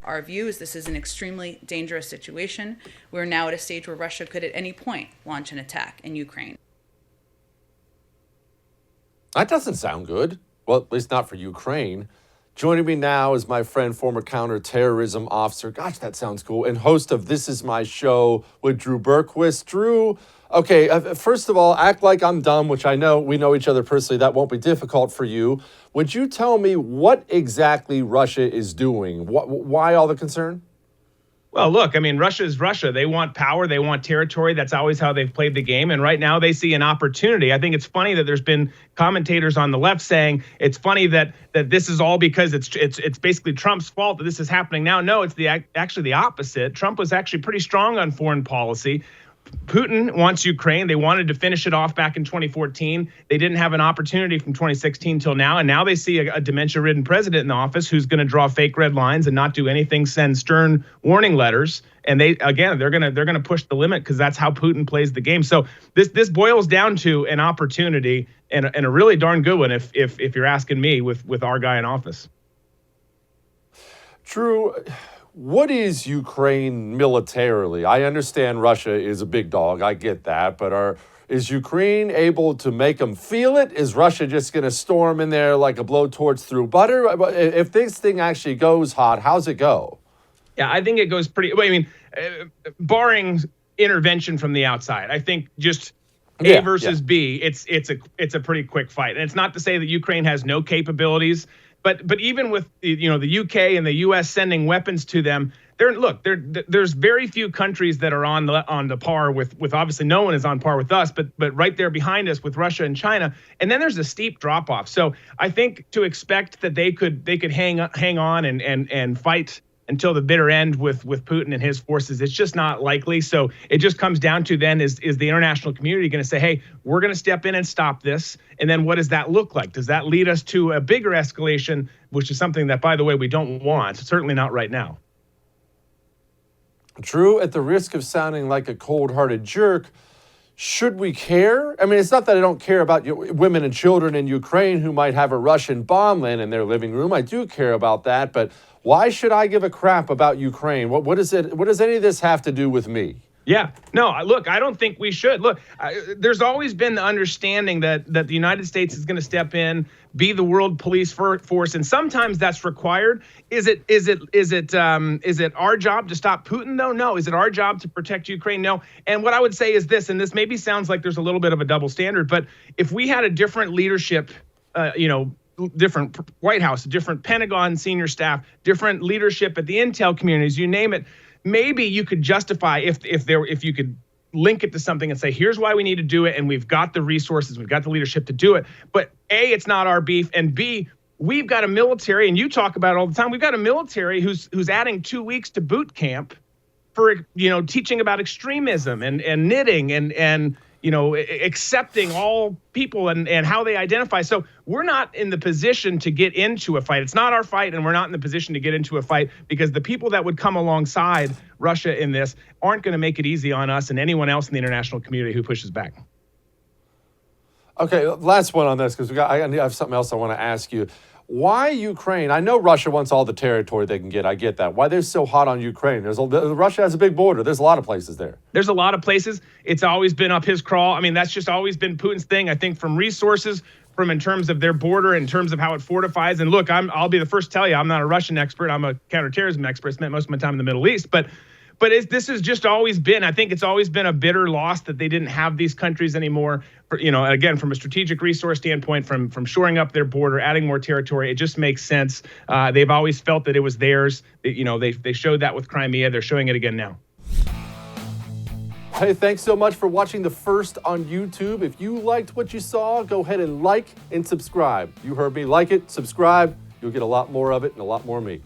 Our view is this is an extremely dangerous situation. We're now at a stage where Russia could at any point launch an attack in Ukraine. That doesn't sound good. Well, at least not for Ukraine. Joining me now is my friend, former counterterrorism officer. Gosh, that sounds cool. And host of This Is My Show with Drew Berquist. Drew, okay, first of all, act like I'm dumb, which I know we know each other personally. That won't be difficult for you. Would you tell me what exactly Russia is doing? Why all the concern? Well, look, I mean, Russia is Russia. They want power. They want territory. That's always how they've played the game. And right now they see an opportunity. I think it's funny that there's been commentators on the left saying it's funny that this is all because it's basically Trump's fault that this is happening now. No, it's actually the opposite. Trump was actually pretty strong on foreign policy. Putin wants Ukraine. They wanted to finish it off back in 2014. They didn't have an opportunity from 2016 till now. And now they see a dementia-ridden president in the office who's going to draw fake red lines and not do anything, send stern warning letters. And they're going to push the limit because that's how Putin plays the game. So this boils down to an opportunity and a really darn good one if you're asking me with our guy in office. Drew, what is Ukraine militarily? I understand Russia is a big dog. I get that. But is Ukraine able to make them feel it? Is Russia just going to storm in there like a blowtorch through butter? If this thing actually goes hot, how's it go? Yeah, I think it goes pretty. I mean, barring intervention from the outside, I think just A versus B, it's a pretty quick fight. And it's not to say that Ukraine has no capabilities. But even with the UK and the US sending weapons to them, there's very few countries that are on the par with obviously no one is on par with us, but right there behind us with Russia and China, and then there's a steep drop off. So I think to expect that they could hang on and fight until the bitter end with Putin and his forces, it's just not likely. So it just comes down to then is the international community going to say, hey, we're going to step in and stop this? And then what does that look like? Does that lead us to a bigger escalation, which is something that, by the way, we don't want, certainly not right now. Drew, at the risk of sounding like a cold-hearted jerk, should we care? I mean, it's not that I don't care about women and children in Ukraine who might have a Russian bomb land in their living room. I do care about that, but why should I give a crap about Ukraine? What does any of this have to do with me? Yeah, no, look, I don't think we should. Look, there's always been the understanding that the United States is going to step in, be the world police force, and sometimes that's required. Is it our job to stop Putin though? No. Is it our job to protect Ukraine? No. And what I would say is this, and this maybe sounds like there's a little bit of a double standard, but if we had a different leadership, different White House, different Pentagon senior staff, different leadership at the intel communities, you name it, maybe you could justify if you could link it to something and say, here's why we need to do it, and we've got the resources, we've got the leadership to do it. But A, it's not our beef, and B, we've got a military, and you talk about it all the time, we've got a military who's adding 2 weeks to boot camp for teaching about extremism and knitting and accepting all people and how they identify. So we're not in the position to get into a fight. It's not our fight, and we're not in the position to get into a fight because the people that would come alongside Russia in this aren't going to make it easy on us and anyone else in the international community who pushes back. Okay, last one on this, because I have something else I want to ask you. Why Ukraine? I know Russia wants all the territory they can get. I get that. Why they're so hot on Ukraine? Russia has a big border. There's a lot of places there. There's a lot of places. It's always been up his crawl. I mean, that's just always been Putin's thing. I think from resources, from in terms of their border, in terms of how it fortifies. And look, I'll be the first to tell you, I'm not a Russian expert. I'm a counterterrorism expert. I spent most of my time in the Middle East. But this has just always been, I think it's always been a bitter loss that they didn't have these countries anymore. Again, from a strategic resource standpoint, from shoring up their border, adding more territory, it just makes sense. They've always felt that it was theirs. They showed that with Crimea. They're showing it again now. Hey, thanks so much for watching The First on YouTube. If you liked what you saw, go ahead and like and subscribe. You heard me. Like it, subscribe. You'll get a lot more of it and a lot more of me.